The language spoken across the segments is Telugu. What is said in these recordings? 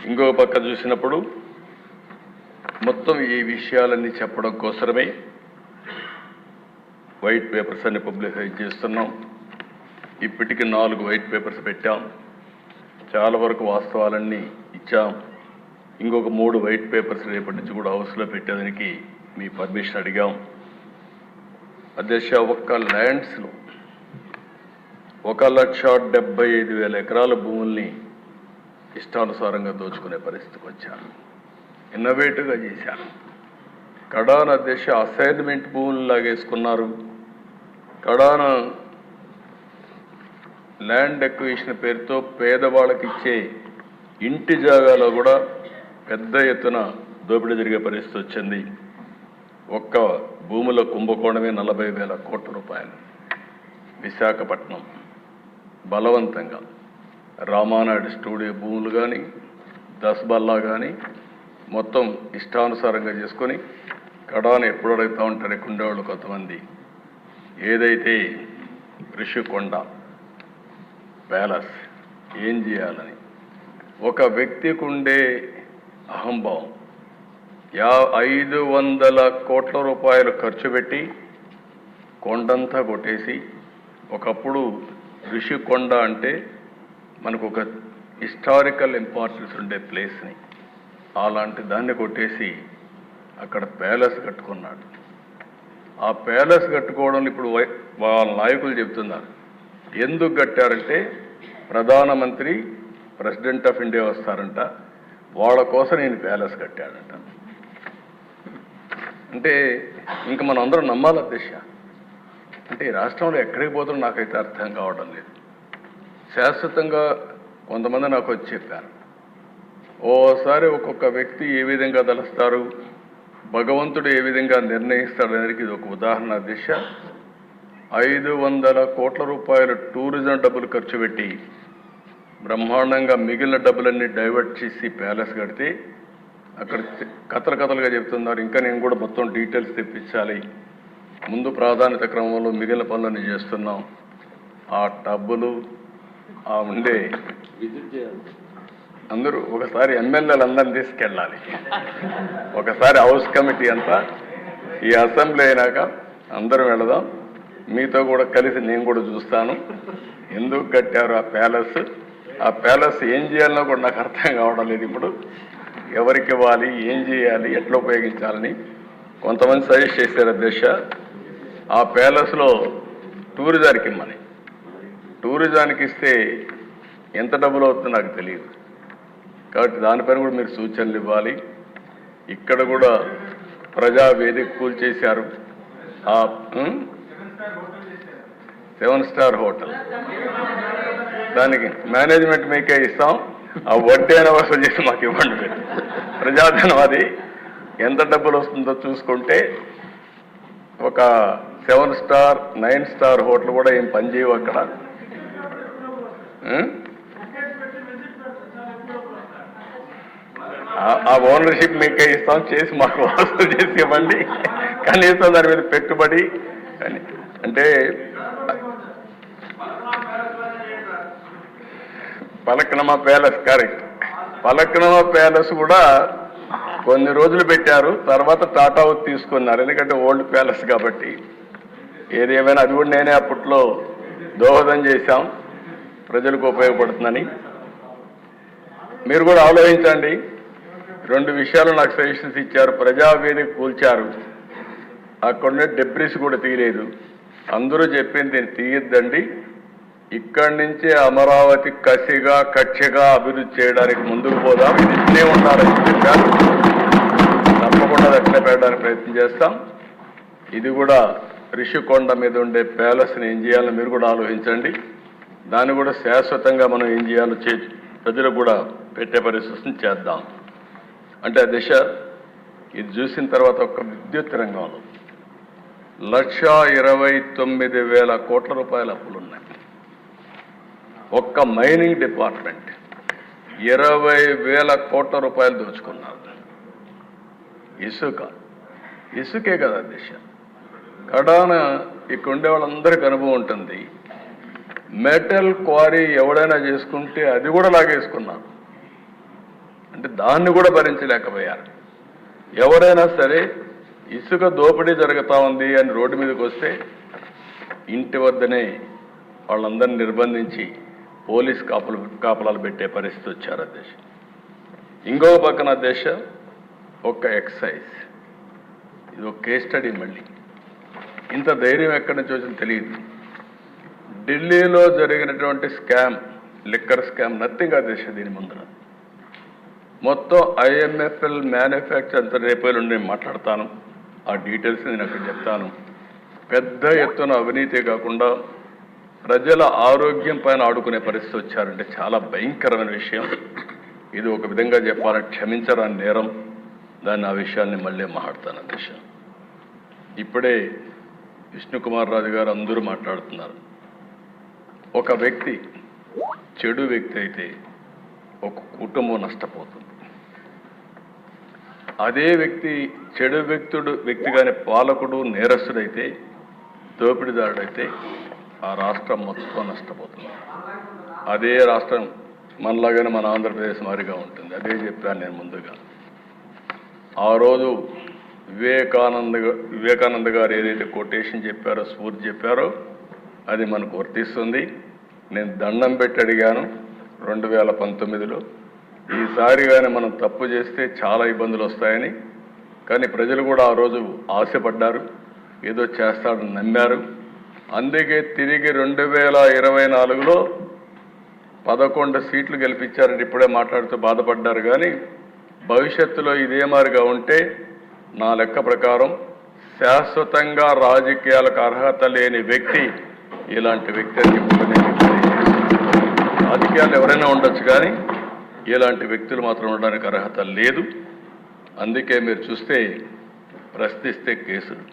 ఇంకో పక్క చూసినప్పుడు మొత్తం ఈ విషయాలన్నీ చెప్పడం కోసమే వైట్ పేపర్స్ అన్ని పబ్లిసైజ్ చేస్తున్నాం. ఇప్పటికి 4 వైట్ పేపర్స్ పెట్టాం. చాలా వరకు వాస్తవాలన్నీ ఇచ్చాం. ఇంకొక 3 వైట్ పేపర్స్ రేపటి నుంచి కూడా హౌస్లో పెట్టేదానికి మీ పర్మిషన్ అడిగాం. అధ్యక్ష, ఒక్క ల్యాండ్స్లో 1,75,000 ఎకరాల భూముల్ని ఇష్టానుసారంగా దోచుకునే పరిస్థితికి వచ్చారు. ఇన్నోవేటివ్గా చేశారు. కడాన అధ్యక్ష అసైన్మెంట్ భూములు లాగేసుకున్నారు. కడాన ల్యాండ్ ఎక్విజిషన్ పేరుతో పేదవాళ్ళకి ఇచ్చే ఇంటి జాగాలో కూడా పెద్ద ఎత్తున దోపిడీ జరిగే పరిస్థితి వచ్చింది. ఒక్క భూముల కుంభకోణమే 40,000 కోట్ల రూపాయలు. విశాఖపట్నం బలవంతంగా రామానాయుడు స్టూడియో భూములు కానీ దస్బల్లా కానీ మొత్తం ఇష్టానుసారంగా చేసుకొని కడాన ఎప్పుడు అడుగుతూ ఉంటారు ఉండేవాళ్ళు కొంతమంది. ఏదైతే ఋషికొండ ప్యాలెస్ ఏం చేయాలని ఒక వ్యక్తికి ఉండే అహంభావం 500 కోట్ల రూపాయలు ఖర్చు పెట్టి కొండంతా కొట్టేసి, ఒకప్పుడు ఋషికొండ అంటే మనకు ఒక హిస్టారికల్ ఇంపార్టెన్స్ ఉండే ప్లేస్ని అలాంటి దాన్ని కొట్టేసి అక్కడ ప్యాలెస్ కట్టుకున్నాడు. ఆ ప్యాలెస్ కట్టుకోవడం ఇప్పుడు వాళ్ళ నాయకులు చెబుతున్నారు. ఎందుకు కట్టారంటే ప్రధానమంత్రి ప్రెసిడెంట్ ఆఫ్ ఇండియా వస్తారంట, వాళ్ళ కోసం నేను ప్యాలెస్ కట్టాడంట. అంటే ఇంకా మనం అందరం నమ్మాలి అధ్యక్ష. అంటే ఈ రాష్ట్రంలో ఎక్కడికి పోతున్నా నాకైతే అర్థం కావడం లేదు. శాశ్వతంగా కొంతమంది నాకు వచ్చి చెప్పారు, ఓసారి ఒక్కొక్క వ్యక్తి ఏ విధంగా తలుస్తారు, భగవంతుడు ఏ విధంగా నిర్ణయిస్తాడు అనేది ఇది ఒక ఉదాహరణ అధ్యక్ష. 500 కోట్ల రూపాయలు టూరిజం డబ్బులు ఖర్చు పెట్టి బ్రహ్మాండంగా మిగిలిన డబ్బులన్నీ డైవర్ట్ చేసి ప్యాలెస్ కడితే అక్కడ కథలుగా చెప్తున్నారు. ఇంకా నేను కూడా మొత్తం డీటెయిల్స్ తెప్పించాలి. ముందు ప్రాధాన్యత క్రమంలో మిగిలిన పనులన్నీ చేస్తున్నాం. ఆ డబ్బులు ఆ ఉండే అందరూ ఒకసారి ఎమ్మెల్యేలు అందరిని తీసుకెళ్ళాలి. ఒకసారి హౌస్ కమిటీ అంతా ఈ అసెంబ్లీ అయినాక అందరం వెళదాం. మీతో కూడా కలిసి నేను కూడా చూస్తాను ఎందుకు కట్టారు ఆ ప్యాలెస్ ఏం చేయాలనో కూడా నాకు అర్థం కావడం లేదు. ఇప్పుడు ఎవరికి ఇవ్వాలి, ఏం చేయాలి, ఎట్లా ఉపయోగించాలని కొంతమంది సజెస్ట్ చేశారు అధ్యక్ష. ఆ ప్యాలెస్లో టూరిజానికి ఇమ్మని. టూరిజానికి ఇస్తే ఎంత డబ్బులు అవుతుందో నాకు తెలియదు. కాబట్టి దానిపైన కూడా మీరు సూచనలు ఇవ్వాలి. ఇక్కడ కూడా ప్రజావేదిక కూల్చేశారు. ఆ 7 స్టార్ హోటల్ దానికి మేనేజ్మెంట్ మీకే ఇస్తాం, ఆ వడ్డీ అయిన వసూలు చేసి మాకు ఇవ్వండి. ప్రజాధనం అది ఎంత డబ్బులు వస్తుందో చూసుకుంటే ఒక 7 స్టార్ 9 స్టార్ హోటల్ కూడా ఏం పనిచేయవు అక్కడ. ఆ ఓనర్షిప్ మీకే ఇస్తాం, చేసి మాకు వసూలు చేసి ఇవ్వండి. కనీసం దాని మీద పెట్టుబడి అంటే పలక్నమా ప్యాలెస్ కరెక్ట్. పలక్నమా ప్యాలెస్ కూడా కొన్ని రోజులు పెట్టారు, తర్వాత టాటా అవుట్ తీసుకున్నారు. ఎందుకంటే ఓల్డ్ ప్యాలెస్ కాబట్టి. ఏదేమైనా అది కూడా నేనే అప్పట్లో దోహదం చేశాం, ప్రజలకు ఉపయోగపడుతుందని. మీరు కూడా ఆలోచించండి. 2 విషయాలు నాకు సజెషన్స్ ఇచ్చారు. ప్రజావేదిక కూల్చారు, అక్కడనే డెబ్రిస్ కూడా తీయలేదు. అందరూ చెప్పింది తీయద్దండి, ఇక్కడి నుంచే అమరావతి కక్షగా అభివృద్ధి చేయడానికి ముందుకు పోదాం, ఇది ఇట్లే ఉండాలని చెప్పారు. తప్పకుండా అట్లే పెట్టడానికి ప్రయత్నం చేస్తాం. ఇది కూడా ఋషికొండ మీద ఉండే ప్యాలెస్ని ఏం చేయాలో మీరు కూడా ఆలోచించండి. దాన్ని కూడా శాశ్వతంగా మనం ఏం చేయాలో ప్రజలకు కూడా పెట్టే పరిస్థితిని చేద్దాం. అంటే ఆ దిశ ఇది చూసిన తర్వాత ఒక విద్యుత్ రంగంలో 1,29,000 కోట్ల రూపాయల అప్పులు ఉన్నాయి. ఒక్క మైనింగ్ డిపార్ట్మెంట్ 20,000 కోట్ల రూపాయలు దోచుకున్నారు. ఇసుకే కదా దిశ. కడాన ఇక్కడ ఉండే వాళ్ళందరికీ అనుభవం ఉంటుంది. మెటల్ క్వారీ ఎవడైనా చేసుకుంటే అది కూడా లాగేసుకున్నారు. అంటే దాన్ని కూడా భరించలేకపోయారు. ఎవరైనా సరే ఇసుక దోపిడీ జరుగుతూ ఉంది అని రోడ్డు మీదకి వస్తే ఇంటి వద్దనే వాళ్ళందరినీ నిర్బంధించి పోలీస్ కాపలాలు పెట్టే పరిస్థితి వచ్చారు అధ్యక్ష. ఇంకో పక్కన అధ్యక్ష ఒక ఎక్సైజ్, ఇది ఒక కేస్ స్టడీ. మళ్ళీ ఇంత ధైర్యం ఎక్కడి నుంచి వచ్చిందో తెలియదు. ఢిల్లీలో జరిగినటువంటి స్కామ్, లిక్కర్ స్కామ్ నథింగ్ అధ్యక్ష. దీని ముందర మొత్తం IMFL మ్యానుఫ్యాక్చర్ అంత రేపు నేను మాట్లాడతాను, ఆ డీటెయిల్స్ నేను అక్కడ చెప్తాను. పెద్ద ఎత్తున అవినీతి కాకుండా ప్రజల ఆరోగ్యం పైన ఆడుకునే పరిస్థితి వచ్చారంటే చాలా భయంకరమైన విషయం. ఇది ఒక విధంగా చెప్పాలంటే క్షమించరాని నేరం. దాన్ని ఆ విషయాన్ని మళ్ళీ మాట్లాడతాను అధ్యక్ష. ఇప్పుడే విష్ణుకుమార్ రాజు గారు అందరూ మాట్లాడుతున్నారు. ఒక వ్యక్తి చెడు వ్యక్తి అయితే ఒక కుటుంబం నష్టపోతుంది. అదే వ్యక్తి చెడు వ్యక్తిగానే పాలకుడు నేరస్తుడైతే, దోపిడీదారుడైతే ఆ రాష్ట్రం మొత్తం నష్టపోతుంది. అదే రాష్ట్రం మనలాగానే మన ఆంధ్రప్రదేశ్ మాదిరిగా ఉంటుంది. అదే చెప్పాను నేను ముందుగా. ఆ రోజు వివేకానంద గారు ఏదైతే కొటేషన్ చెప్పారో, స్ఫూర్తి చెప్పారో అది మనకు వర్తిస్తుంది. నేను దండం పెట్టి అడిగాను 2019లో, ఈసారి కానీ మనం తప్పు చేస్తే చాలా ఇబ్బందులు వస్తాయని. కానీ ప్రజలు కూడా ఆ రోజు ఆశపడ్డారు, ఏదో చేస్తాడని నమ్మారు. అందుకే తిరిగి 2024లో 11 సీట్లు గెలిపించారని ఇప్పుడే మాట్లాడుతూ బాధపడ్డారు. కానీ భవిష్యత్తులో ఇదే మాదిరిగా ఉంటే నా లెక్క ప్రకారం శాశ్వతంగా రాజకీయాలకు అర్హత లేని వ్యక్తి ఇలాంటి వ్యక్తి అని చెప్పుకునే. రాజకీయాలు ఎవరైనా ఉండొచ్చు కానీ ఇలాంటి వ్యక్తులు మాత్రం ఉండడానికి అర్హత లేదు. అందుకే మీరు చూస్తే ప్రశ్నిస్తే కేసులు,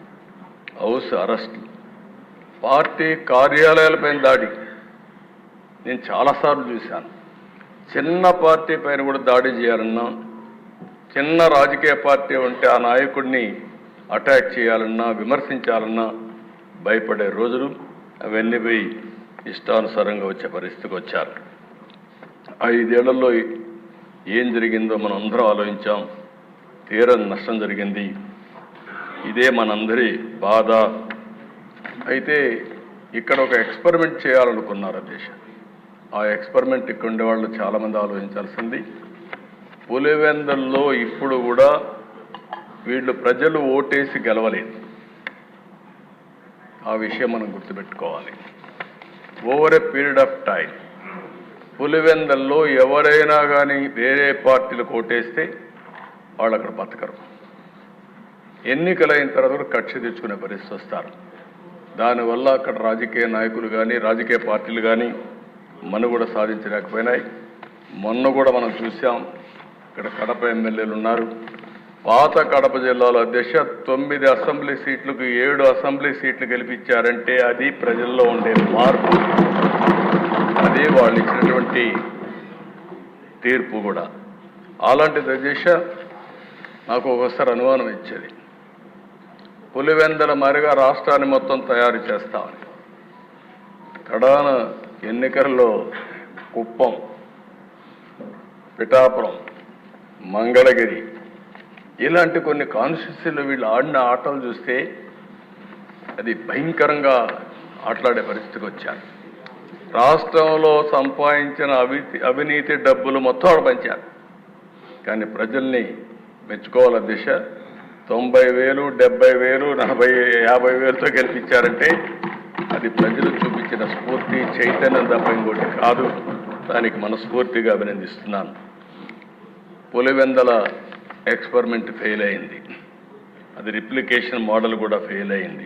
హౌస్ అరెస్టులు, పార్టీ కార్యాలయాలపైన దాడి నేను చాలాసార్లు చూశాను. చిన్న పార్టీ పైన కూడా దాడి చేయాలన్నా, చిన్న రాజకీయ పార్టీ ఉంటే ఆ నాయకుడిని అటాక్ చేయాలన్నా, విమర్శించాలన్నా భయపడే రోజులు అవన్నీ పోయి ఇష్టానుసారంగా వచ్చే పరిస్థితికి వచ్చారు. 5 ఏళ్లలో ఏం జరిగిందో మనం అందరం ఆలోచించాం. తీరని నష్టం జరిగింది. ఇదే మనందరి బాధ. అయితే ఇక్కడ ఒక ఎక్స్పెరిమెంట్ చేయాలనుకున్నారు అధ్యక్ష. ఆ ఎక్స్పెరిమెంట్ ఇక్కడ ఉండే వాళ్ళు చాలామంది ఆలోచించాల్సింది. పులివెందుల్లో ఇప్పుడు కూడా వీళ్ళు ప్రజలు ఓటేసి గెలవలేదు. ఆ విషయం మనం గుర్తుపెట్టుకోవాలి. Over a period of time పులివెందుల్లో ఎవరైనా కానీ వేరే పార్టీలకు ఓటేస్తే వాళ్ళు అక్కడ బతకరు. ఎన్నికలైన తర్వాత కక్ష తెచ్చుకునే పరిస్థితి వస్తారు. దానివల్ల అక్కడ రాజకీయ నాయకులు కానీ రాజకీయ పార్టీలు కానీ మనుగడ సాధించలేకపోయినాయి. మొన్న కూడా మనం చూసాం, ఇక్కడ కడప ఎమ్మెల్యేలు ఉన్నారు. పాత కడప జిల్లాలో అధ్యక్ష 9 అసెంబ్లీ సీట్లకు 7 అసెంబ్లీ సీట్లు గెలిపించారంటే అది ప్రజల్లో ఉండే మార్పు, అదే వాళ్ళు ఇచ్చినటువంటి తీర్పు కూడా. అలాంటిది అధ్యక్ష నాకు ఒకసారి అనుమానం ఇచ్చేది, పులివెందుల మారిగా రాష్ట్రాన్ని మొత్తం తయారు చేస్తామని. కడాన ఎన్నికల్లో కుప్పం, పిఠాపురం, మంగళగిరి ఇలాంటి కొన్ని కాన్స్టిట్యూన్సీలు వీళ్ళు ఆడిన ఆటలు చూస్తే అది భయంకరంగా ఆటలాడే పరిస్థితికి వచ్చారు. రాష్ట్రంలో సంపాదించిన అవినీతి డబ్బులు మొత్తం ఆడ పంచారు. కానీ ప్రజల్ని మెచ్చుకోవాలి దిశ. 90,000, 70,000, 40,000, 50,000తో గెలిపించారంటే అది ప్రజలు చూపించిన స్ఫూర్తి, చైతన్యం తప్ప ఇంకోటి కాదు. దానికి మనస్ఫూర్తిగా అభినందిస్తున్నాను. పులివెందుల ఎక్స్పెరిమెంట్ ఫెయిల్ అయింది, అది రిప్లికేషన్ మోడల్ కూడా ఫెయిల్ అయింది.